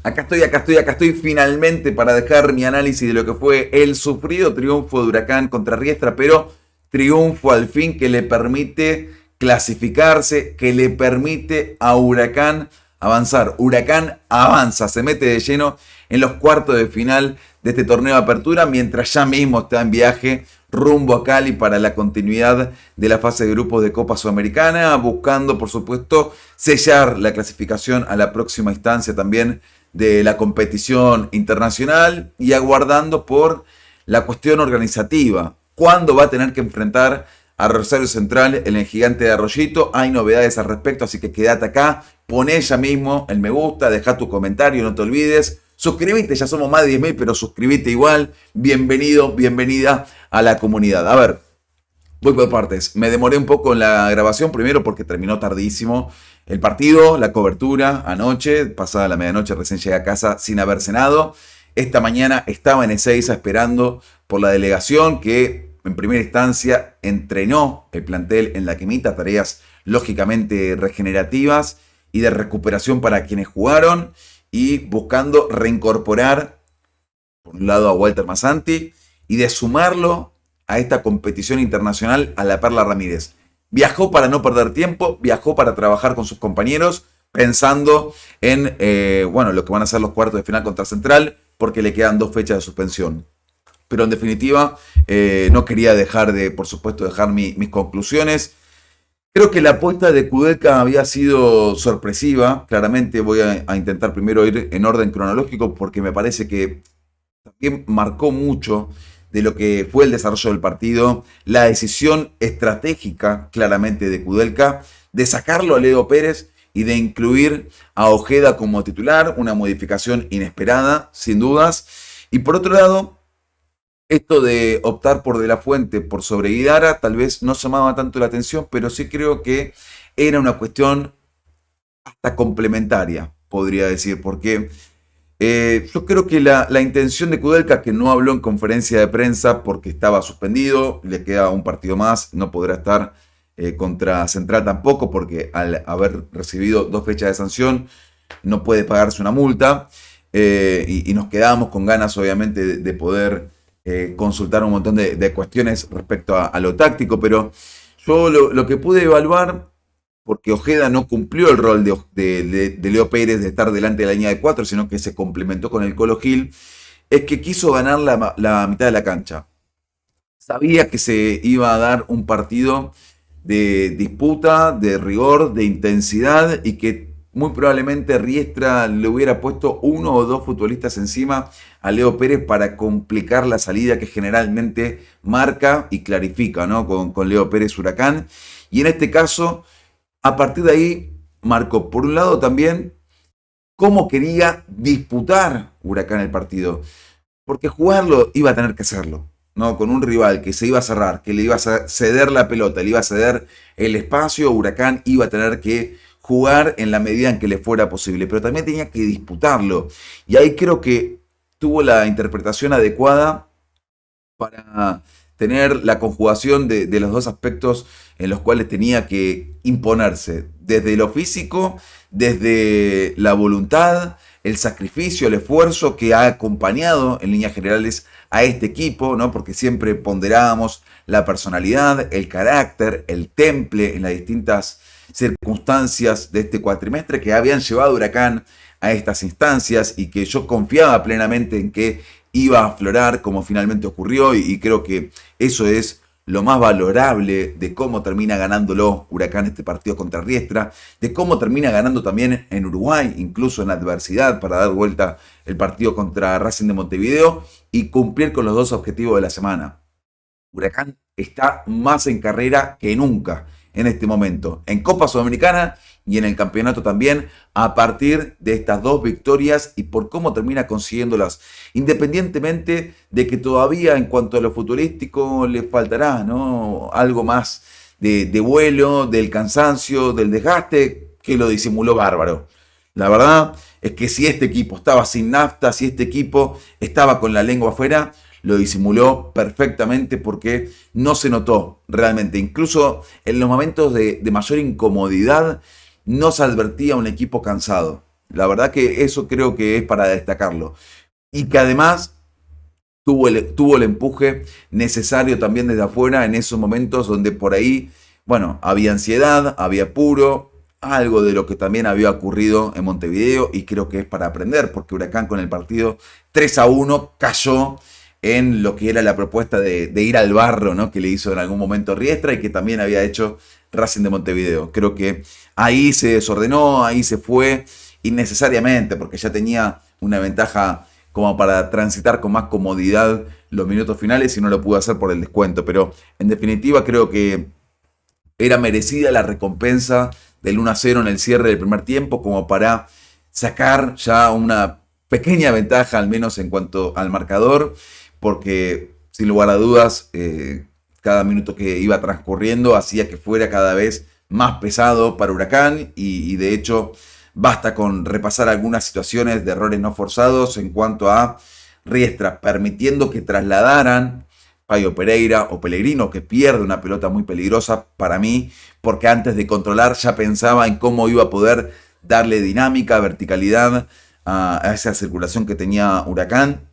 Acá estoy finalmente para dejar mi análisis de lo que fue el sufrido triunfo de Huracán contra Riestra, pero triunfo al fin que le permite clasificarse, que le permite a Huracán avanzar. Huracán avanza, se mete de lleno en los cuartos de final de este torneo de apertura, mientras ya mismo está en viaje rumbo a Cali para la continuidad de la fase de grupos de Copa Sudamericana, buscando por supuesto sellar la clasificación a la próxima instancia también de la competición internacional y aguardando por la cuestión organizativa. ¿Cuándo va a tener que enfrentar a Rosario Central en el Gigante de Arroyito? Hay novedades al respecto, así que quédate acá, poné ya mismo el me gusta, deja tu comentario, no te olvides. Suscríbete, ya somos más de 10.000, pero suscríbete igual. Bienvenido, bienvenida a la comunidad. A ver, voy por partes. Me demoré un poco en la grabación, primero porque terminó tardísimo el partido, la cobertura anoche, pasada la medianoche recién llegué a casa sin haber cenado. Esta mañana estaba en Ezeiza esperando por la delegación que en primera instancia entrenó el plantel en la Quimita, tareas lógicamente regenerativas y de recuperación para quienes jugaron y buscando reincorporar por un lado a Walter Massanti y de sumarlo a esta competición internacional a la Perla Ramírez. Viajó para no perder tiempo, viajó para trabajar con sus compañeros, pensando en lo que van a ser los cuartos de final contra Central, porque le quedan 2 fechas de suspensión. Pero en definitiva, no quería dejar de, por supuesto, dejar mis conclusiones. Creo que la apuesta de Kudelka había sido sorpresiva. Claramente voy a intentar primero ir en orden cronológico porque me parece que también marcó mucho de lo que fue el desarrollo del partido, la decisión estratégica claramente de Kudelka de sacarlo a Leo Pérez y de incluir a Ojeda como titular, una modificación inesperada, sin dudas. Y por otro lado, esto de optar por De la Fuente por sobre Guidara tal vez no llamaba tanto la atención, pero sí creo que era una cuestión hasta complementaria, podría decir, porque yo creo que la intención de Kudelka, que no habló en conferencia de prensa porque estaba suspendido, le queda un partido más, no podrá estar contra Central tampoco, porque al haber recibido 2 fechas de sanción no puede pagarse una multa, y nos quedamos con ganas obviamente de poder consultar un montón de cuestiones respecto a lo táctico, pero yo lo que pude evaluar, porque Ojeda no cumplió el rol de Leo Pérez de estar delante de la línea de 4, sino que se complementó con el Colo Gil, es que quiso ganar la mitad de la cancha. Sabía que se iba a dar un partido de disputa, de rigor, de intensidad y que muy probablemente Riestra le hubiera puesto 1 o 2 futbolistas encima a Leo Pérez para complicar la salida que generalmente marca y clarifica, ¿no? con Leo Pérez Huracán. Y en este caso, a partir de ahí, marcó por un lado también cómo quería disputar Huracán el partido. Porque jugarlo iba a tener que hacerlo, ¿no? Con un rival que se iba a cerrar, que le iba a ceder la pelota, le iba a ceder el espacio, Huracán iba a tener que jugar en la medida en que le fuera posible. Pero también tenía que disputarlo. Y ahí creo que tuvo la interpretación adecuada para tener la conjugación de los 2 aspectos en los cuales tenía que imponerse, desde lo físico, desde la voluntad, el sacrificio, el esfuerzo que ha acompañado en líneas generales a este equipo, ¿no? Porque siempre ponderábamos la personalidad, el carácter, el temple en las distintas circunstancias de este cuatrimestre que habían llevado a Huracán a estas instancias y que yo confiaba plenamente en que iba a aflorar como finalmente ocurrió y creo que eso es lo más valorable de cómo termina ganándolo Huracán este partido contra Riestra, de cómo termina ganando también en Uruguay, incluso en la adversidad, para dar vuelta el partido contra Racing de Montevideo y cumplir con los 2 objetivos de la semana. Huracán está más en carrera que nunca en este momento, en Copa Sudamericana y en el campeonato también, a partir de estas 2 victorias y por cómo termina consiguiéndolas, independientemente de que todavía en cuanto a lo futbolístico le faltará, ¿no? Algo más de vuelo, del cansancio, del desgaste, que lo disimuló bárbaro. La verdad es que si este equipo estaba sin nafta, si este equipo estaba con la lengua afuera, lo disimuló perfectamente porque no se notó realmente. Incluso en los momentos de mayor incomodidad no se advertía un equipo cansado. La verdad que eso creo que es para destacarlo. Y que además tuvo el empuje necesario también desde afuera en esos momentos donde por ahí, bueno, había ansiedad, había apuro, algo de lo que también había ocurrido en Montevideo y creo que es para aprender, porque Huracán con el partido 3-1 cayó en lo que era la propuesta de ir al barro, ¿no? Que le hizo en algún momento Riestra y que también había hecho Racing de Montevideo. Creo que ahí se desordenó, ahí se fue innecesariamente, porque ya tenía una ventaja como para transitar con más comodidad los minutos finales y no lo pudo hacer por el descuento. Pero en definitiva creo que era merecida la recompensa del 1-0 en el cierre del primer tiempo como para sacar ya una pequeña ventaja, al menos en cuanto al marcador, porque sin lugar a dudas, cada minuto que iba transcurriendo hacía que fuera cada vez más pesado para Huracán y de hecho basta con repasar algunas situaciones de errores no forzados en cuanto a Riestra, permitiendo que trasladaran Paio Pereira o Pellegrino, que pierde una pelota muy peligrosa para mí, porque antes de controlar ya pensaba en cómo iba a poder darle dinámica, verticalidad a esa circulación que tenía Huracán,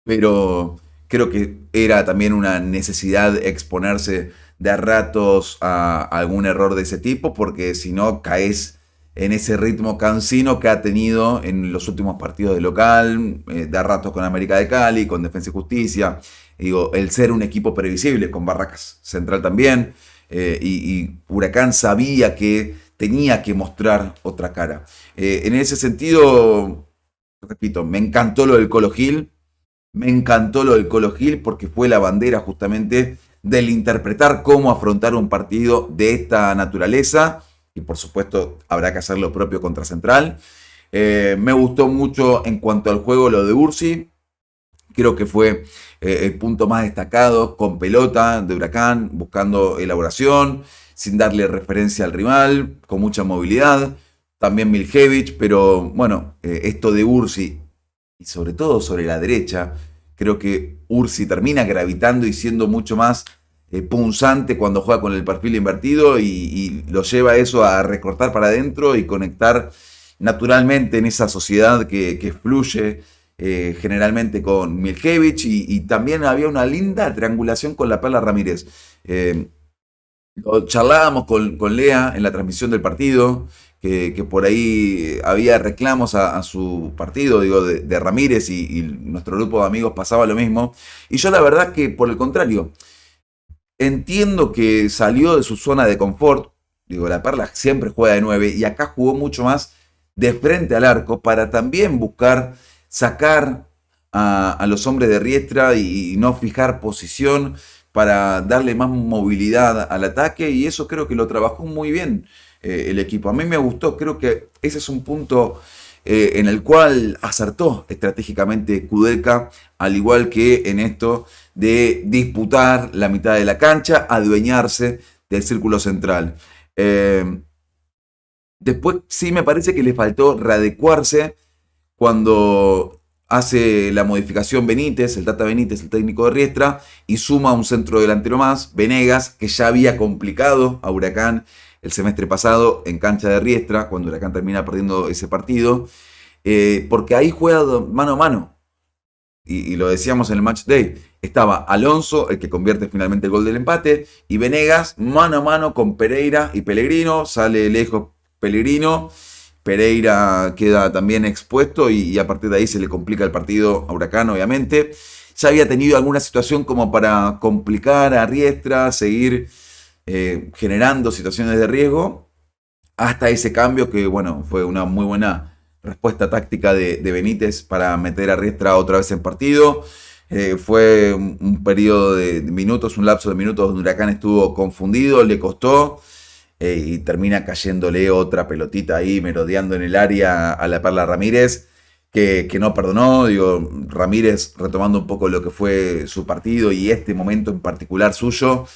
pero creo que era también una necesidad exponerse de a ratos a algún error de ese tipo, porque si no caes en ese ritmo cansino que ha tenido en los últimos partidos de local, de a ratos con América de Cali, con Defensa y Justicia. Digo, el ser un equipo previsible, con Barracas Central también, y Huracán sabía que tenía que mostrar otra cara. En ese sentido, repito, me encantó lo del Colo Gil, me encantó lo del Colo Gil porque fue la bandera justamente del interpretar cómo afrontar un partido de esta naturaleza y por supuesto habrá que hacer lo propio contra Central. Me gustó mucho en cuanto al juego lo de Ursi, creo que fue el punto más destacado con pelota de Huracán, buscando elaboración, sin darle referencia al rival, con mucha movilidad, también Miljevic, pero bueno, esto de Ursi y sobre todo sobre la derecha, creo que Ursi termina gravitando y siendo mucho más punzante cuando juega con el perfil invertido y lo lleva eso a recortar para adentro y conectar naturalmente en esa sociedad que fluye generalmente con Miljevic y también había una linda triangulación con la Perla Ramírez. Lo charlábamos con Lea en la transmisión del partido, que por ahí había reclamos a su partido, digo, de Ramírez y nuestro grupo de amigos pasaba lo mismo. Y yo la verdad que por el contrario, entiendo que salió de su zona de confort, digo, la Perla siempre juega de 9 y acá jugó mucho más de frente al arco para también buscar sacar a los hombres de Riestra y no fijar posición para darle más movilidad al ataque y eso creo que lo trabajó muy bien el equipo. A mí me gustó, creo que ese es un punto en el cual acertó estratégicamente Kudelka, al igual que en esto de disputar la mitad de la cancha, adueñarse del círculo central. Después sí me parece que le faltó readecuarse cuando hace la modificación Benítez, el Tata Benítez, el técnico de Riestra, y suma un centro delantero más, Venegas, que ya había complicado a Huracán el semestre pasado en cancha de Riestra, cuando Huracán termina perdiendo ese partido, porque ahí juega mano a mano. Y lo decíamos en el match day, estaba Alonso, el que convierte finalmente el gol del empate, y Venegas mano a mano con Pereira y Pellegrino, sale lejos Pellegrino, Pereira queda también expuesto y a partir de ahí se le complica el partido a Huracán, obviamente. Ya había tenido alguna situación como para complicar a Riestra, seguir generando situaciones de riesgo, hasta ese cambio que, bueno, fue una muy buena respuesta táctica de Benítez para meter a Riestra otra vez en partido. Fue un periodo de minutos, un lapso de minutos donde Huracán estuvo confundido, le costó. Y termina cayéndole otra pelotita ahí, merodeando en el área a la Perla Ramírez, que no perdonó. Digo, Ramírez retomando un poco lo que fue su partido y este momento en particular suyo,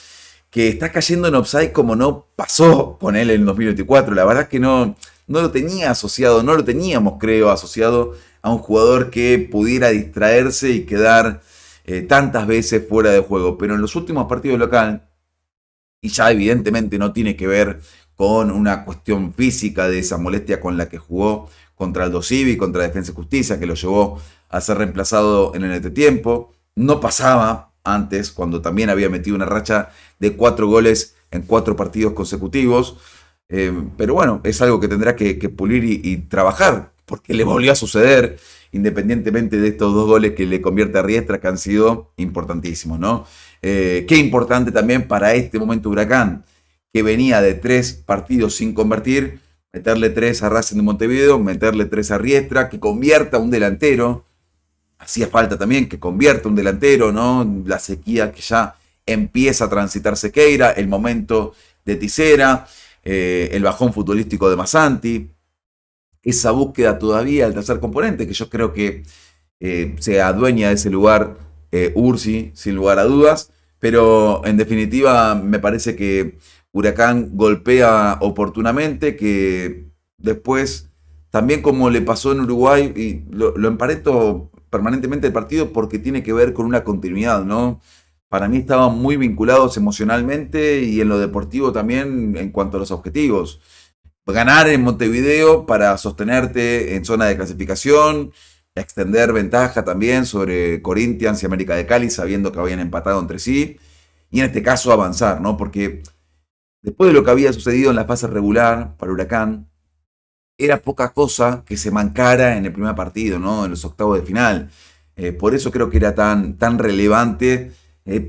que está cayendo en offside como no pasó con él en 2024. La verdad es que no lo tenía asociado, no lo teníamos, creo, asociado a un jugador que pudiera distraerse y quedar tantas veces fuera de juego. Pero en los últimos partidos local, y ya evidentemente no tiene que ver con una cuestión física de esa molestia con la que jugó contra Aldo Civi, contra Defensa y Justicia, que lo llevó a ser reemplazado en el entretiempo. No pasaba antes, cuando también había metido una racha de 4 goles en 4 partidos consecutivos. Pero bueno, es algo que tendrá que pulir y trabajar, porque le volvió a suceder, independientemente de estos 2 goles que le convierte a Riestra, que han sido importantísimos, ¿no? Qué importante también para este momento Huracán, que venía de 3 partidos sin convertir, meterle 3 a Racing de Montevideo, meterle 3 a Riestra, que convierta un delantero. Hacía falta también que convierta un delantero, ¿no? La sequía que ya empieza a transitar Sequeira, el momento de Tisera, el bajón futbolístico de Massanti, esa búsqueda todavía del tercer componente, que yo creo que se adueña de ese lugar Ursi, sin lugar a dudas, pero en definitiva me parece que Huracán golpea oportunamente, que después, también como le pasó en Uruguay, y lo emparento permanentemente el partido porque tiene que ver con una continuidad, ¿no? Para mí estaban muy vinculados emocionalmente y en lo deportivo también en cuanto a los objetivos. Ganar en Montevideo para sostenerte en zona de clasificación, extender ventaja también sobre Corinthians y América de Cali, sabiendo que habían empatado entre sí, y en este caso avanzar, ¿no? Porque después de lo que había sucedido en la fase regular para Huracán, era poca cosa que se mancara en el primer partido, ¿no? En los octavos de final. Por eso creo que era tan relevante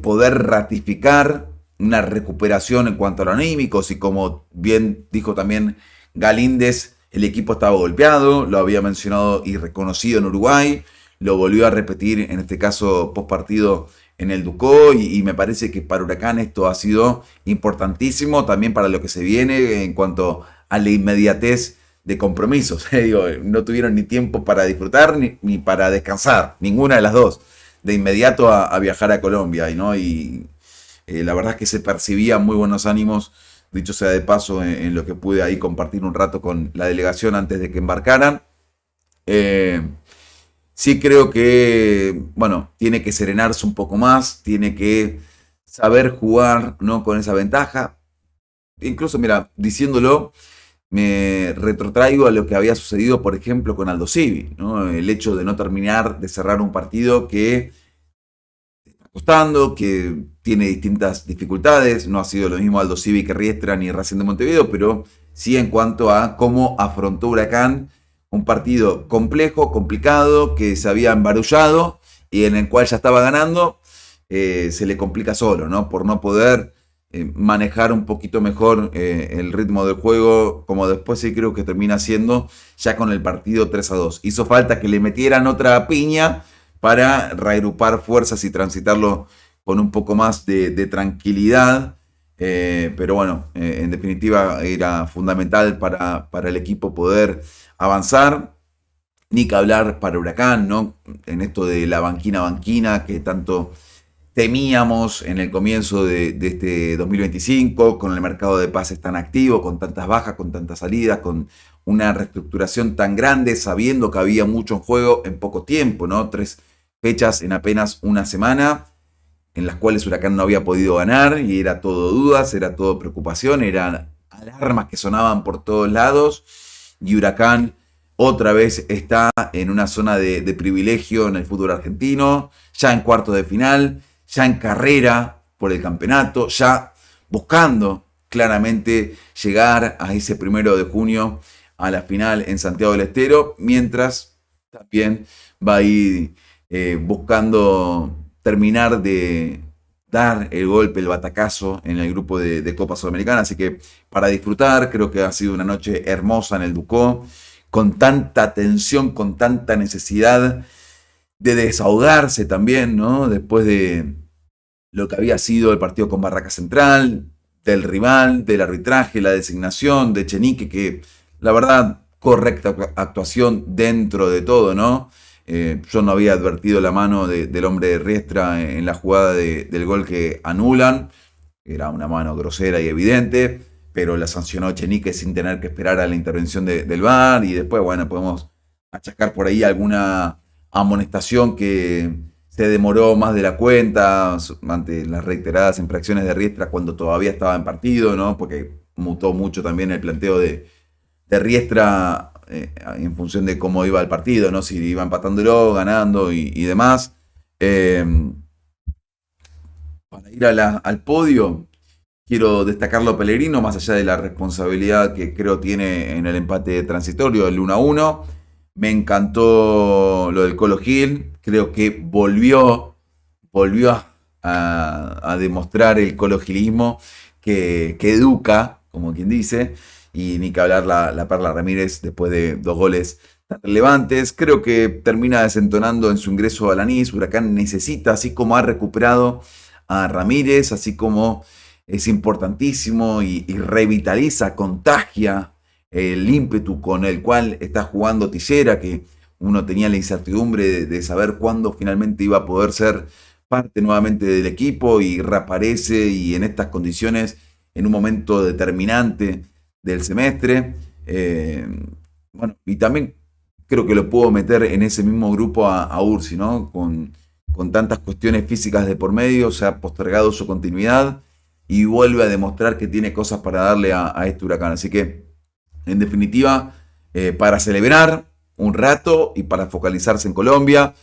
poder ratificar una recuperación en cuanto a lo anímicos, y como bien dijo también Galíndez, el equipo estaba golpeado, lo había mencionado y reconocido en Uruguay, lo volvió a repetir en este caso post partido en el Ducó, y me parece que para Huracán esto ha sido importantísimo también para lo que se viene en cuanto a la inmediatez de compromisos. Digo, no tuvieron ni tiempo para disfrutar ni para descansar, ninguna de las dos. De inmediato a viajar a Colombia, ¿no? Y la verdad es que se percibían muy buenos ánimos, dicho sea de paso, en lo que pude ahí compartir un rato con la delegación antes de que embarcaran. Eh, sí creo que, bueno, tiene que serenarse un poco más, tiene que saber jugar, ¿no? Con esa ventaja. Incluso, mira, diciéndolo, me retrotraigo a lo que había sucedido, por ejemplo, con Aldo Civi, ¿no? El hecho de no terminar de cerrar un partido que está costando, que tiene distintas dificultades. No ha sido lo mismo Aldo Civi que Riestra ni Racing de Montevideo, pero sí en cuanto a cómo afrontó Huracán un partido complejo, complicado, que se había embarullado y en el cual ya estaba ganando, se le complica solo, ¿no? Por no poder manejar un poquito mejor el ritmo del juego, como después sí creo que termina siendo ya con el partido 3-2. Hizo falta que le metieran otra piña para reagrupar fuerzas y transitarlo con un poco más de tranquilidad. Pero bueno, en definitiva era fundamental para el equipo poder avanzar. Ni que hablar para Huracán, ¿no? En esto de la banquina que tanto temíamos en el comienzo de este 2025, con el mercado de pases tan activo, con tantas bajas, con tantas salidas, con una reestructuración tan grande, sabiendo que había mucho en juego en poco tiempo, ¿no? 3 fechas en apenas una semana, en las cuales Huracán no había podido ganar, y era todo dudas, era todo preocupación, eran alarmas que sonaban por todos lados, y Huracán otra vez está en una zona de privilegio en el fútbol argentino, ya en cuartos de final, ya en carrera por el campeonato, ya buscando claramente llegar a ese 1 de junio a la final en Santiago del Estero, mientras también va a ir buscando terminar de dar el golpe, el batacazo en el grupo de Copa Sudamericana. Así que para disfrutar, creo que ha sido una noche hermosa en el Ducó, con tanta tensión, con tanta necesidad de desahogarse también, ¿no? Después de lo que había sido el partido con Barraca Central, del rival, del arbitraje, la designación de Echenique, que la verdad, correcta actuación dentro de todo, ¿no? Yo no había advertido la mano del hombre de Riestra en la jugada del gol que anulan, era una mano grosera y evidente, pero la sancionó Echenique sin tener que esperar a la intervención del VAR, y después, bueno, podemos achacar por ahí alguna amonestación que se demoró más de la cuenta ante las reiteradas infracciones de Riestra cuando todavía estaba en partido, ¿no? Porque mutó mucho también el planteo de Riestra en función de cómo iba el partido, ¿no? Si iba empatándolo, ganando y demás. Para ir al podio, quiero destacarlo a Pellegrino, más allá de la responsabilidad que creo tiene en el empate transitorio, el 1-1. Me encantó lo del Colo Gil, creo que volvió a demostrar el cologilismo que educa, como quien dice, y ni que hablar la Perla Ramírez después de 2 goles tan relevantes. Creo que termina desentonando en su ingreso a Lanús. Huracán necesita, así como ha recuperado a Ramírez, así como es importantísimo y revitaliza, contagia el ímpetu con el cual está jugando Tillera, que uno tenía la incertidumbre de saber cuándo finalmente iba a poder ser parte nuevamente del equipo y reaparece y en estas condiciones, en un momento determinante del semestre. Bueno, y también creo que lo puedo meter en ese mismo grupo a Ursi, ¿no? Con tantas cuestiones físicas de por medio, se ha postergado su continuidad y vuelve a demostrar que tiene cosas para darle a este Huracán. Así que, en definitiva, para celebrar un rato y para focalizarse en Colombia.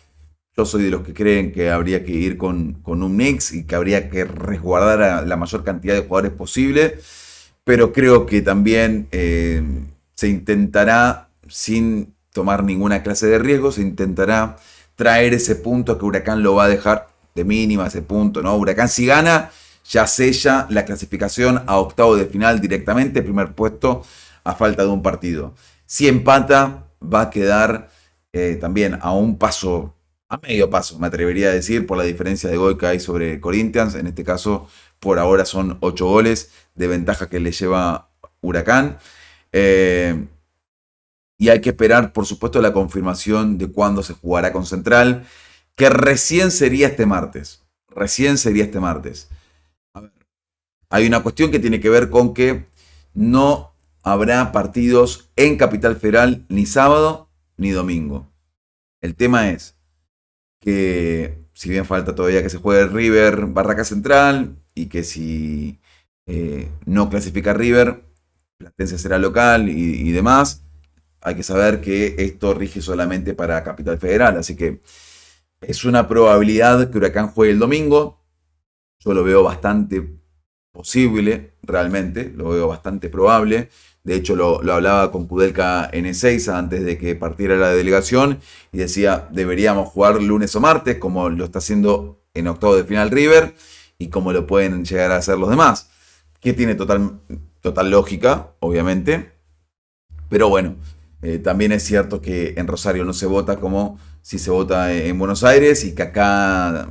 Yo soy de los que creen que habría que ir con un mix y que habría que resguardar a la mayor cantidad de jugadores posible, pero creo que también se intentará, sin tomar ninguna clase de riesgo, se intentará traer ese punto que Huracán lo va a dejar de mínima, ese punto, ¿no? Huracán, si gana, ya sella la clasificación a octavos de final directamente, primer puesto a falta de un partido. Si empata, va a quedar también a un paso, a medio paso, me atrevería a decir, por la diferencia de gol que hay sobre Corinthians. En este caso, por ahora son 8 goles de ventaja que le lleva Huracán. Y hay que esperar, por supuesto, la confirmación de cuándo se jugará con Central, que recién sería este martes. Recién sería este martes. A ver, hay una cuestión que tiene que ver con que no habrá partidos en Capital Federal ni sábado ni domingo. El tema es que, si bien falta todavía que se juegue River Barraca Central y que si no clasifica River, Platense será local y demás, hay que saber que esto rige solamente para Capital Federal. Así que es una probabilidad que Huracán juegue el domingo. Yo lo veo bastante posible, realmente, lo veo bastante probable. De hecho, lo hablaba con Kudelka en Ezeiza antes de que partiera la delegación y decía, deberíamos jugar lunes o martes, como lo está haciendo en octavo de final River y como lo pueden llegar a hacer los demás. Que tiene total lógica, obviamente. Pero bueno, también es cierto que en Rosario no se vota como si se vota en Buenos Aires y que acá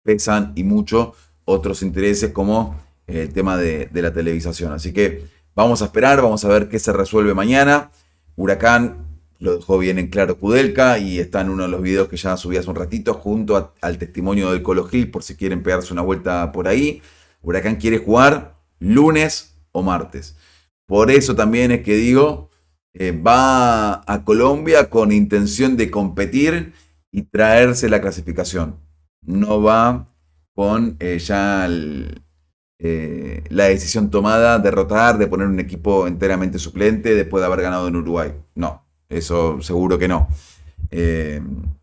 pesan y mucho otros intereses como el tema de la televisación. Así que vamos a esperar, vamos a ver qué se resuelve mañana. Huracán lo dejó bien en claro Kudelka y está en uno de los videos que ya subí hace un ratito junto al testimonio del Colo Gil, por si quieren pegarse una vuelta por ahí. Huracán quiere jugar lunes o martes. Por eso también es que digo, va a Colombia con intención de competir y traerse la clasificación. No va con ya la decisión tomada de rotar, de poner un equipo enteramente suplente después de haber ganado en Uruguay. No, eso seguro que no.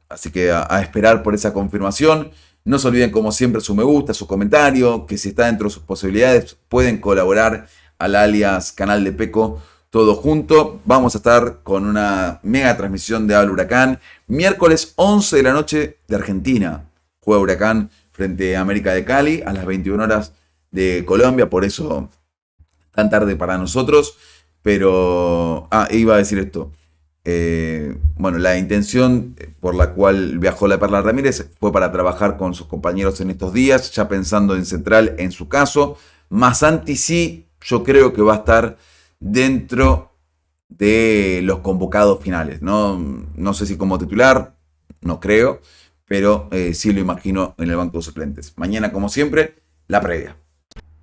Así que a esperar por esa confirmación. No se olviden, como siempre, su me gusta, su comentario, que si está dentro de sus posibilidades pueden colaborar al alias Canal de Peco, todo junto. Vamos a estar con una mega transmisión de Habla Huracán. Miércoles 11 de la noche de Argentina. Juega Huracán frente a América de Cali a las 21 horas de Colombia. Por eso tan tarde para nosotros. Pero, iba a decir esto. Bueno, la intención por la cual viajó la Perla Ramírez fue para trabajar con sus compañeros en estos días, ya pensando en Central en su caso. Masanti sí, yo creo que va a estar dentro de los convocados finales. No sé si como titular, no creo, pero sí lo imagino en el banco de suplentes. Mañana, como siempre, la previa.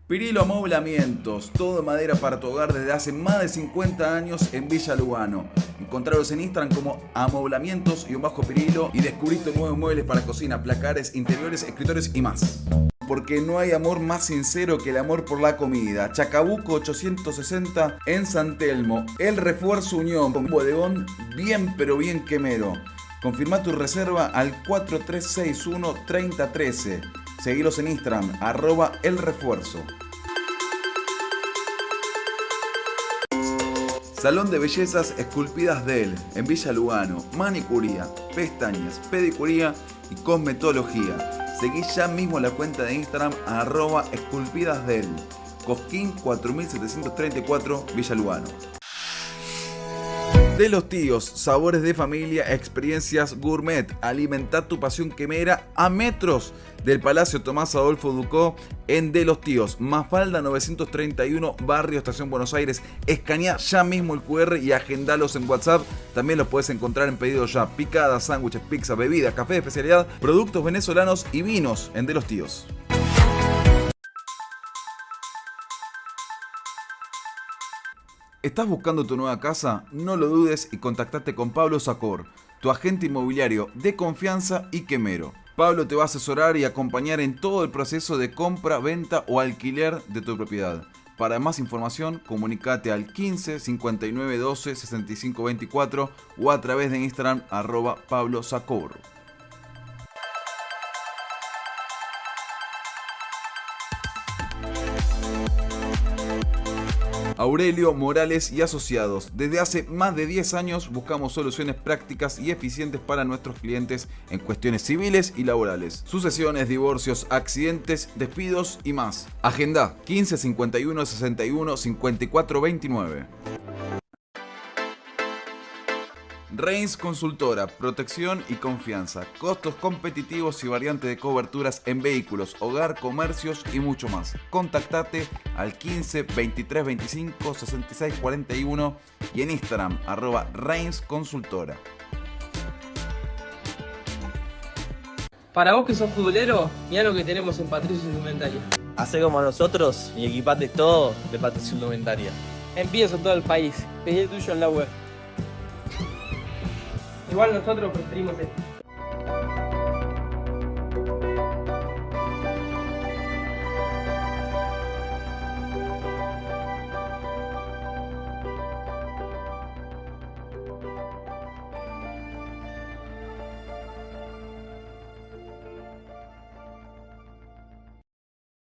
Pirilo Amoblamientos, todo de madera para tu hogar desde hace más de 50 años en Villa Lugano. Encontraros en Instagram como amoblamientos_Pirilo y descubriste nuevos muebles para cocina, placares, interiores, escritorios y más. Porque no hay amor más sincero que el amor por la comida. Chacabuco 860 en San Telmo. El Refuerzo Unión, un bodegón bien pero bien quemero. Confirma tu reserva al 4361-3013. Seguilos en Instagram, @elrefuerzo. Salón de Bellezas Esculpidas Del, en Villa Lugano. Manicuría, pestañas, pedicuría y cosmetología. Seguí ya mismo la cuenta de Instagram @esculpidasdel. Cosquín 4734, Villa Lugano. De los Tíos, sabores de familia, experiencias gourmet. Alimenta tu pasión quemera a metros del Palacio Tomás Adolfo Ducó en De los Tíos. Mafalda 931, Barrio Estación Buenos Aires. Escanea ya mismo el QR y agendalos en WhatsApp. También los puedes encontrar en Pedido Ya. Picadas, sándwiches, pizza, bebidas, café de especialidad, productos venezolanos y vinos en De los Tíos. ¿Estás buscando tu nueva casa? No lo dudes y contactate con Pablo Sacor, tu agente inmobiliario de confianza y quemero. Pablo te va a asesorar y acompañar en todo el proceso de compra, venta o alquiler de tu propiedad. Para más información, comunicate al 15 59 12 65 24 o a través de Instagram @PabloSacor. Aurelio Morales y Asociados. Desde hace más de 10 años buscamos soluciones prácticas y eficientes para nuestros clientes en cuestiones civiles y laborales. Sucesiones, divorcios, accidentes, despidos y más. Agenda 15 51 61 54 29. Reins Consultora, protección y confianza, costos competitivos y variante de coberturas en vehículos, hogar, comercios y mucho más. Contactate al 15 23 25 66 41 y en Instagram @Reins Consultora. Para vos que sos futbolero, mirá lo que tenemos en Patricio Indumentaria. Hacé como nosotros y equipate todo de Patricio Indumentaria. Envíos en todo el país. Pedí el tuyo en la web. Igual nosotros preferimos esto.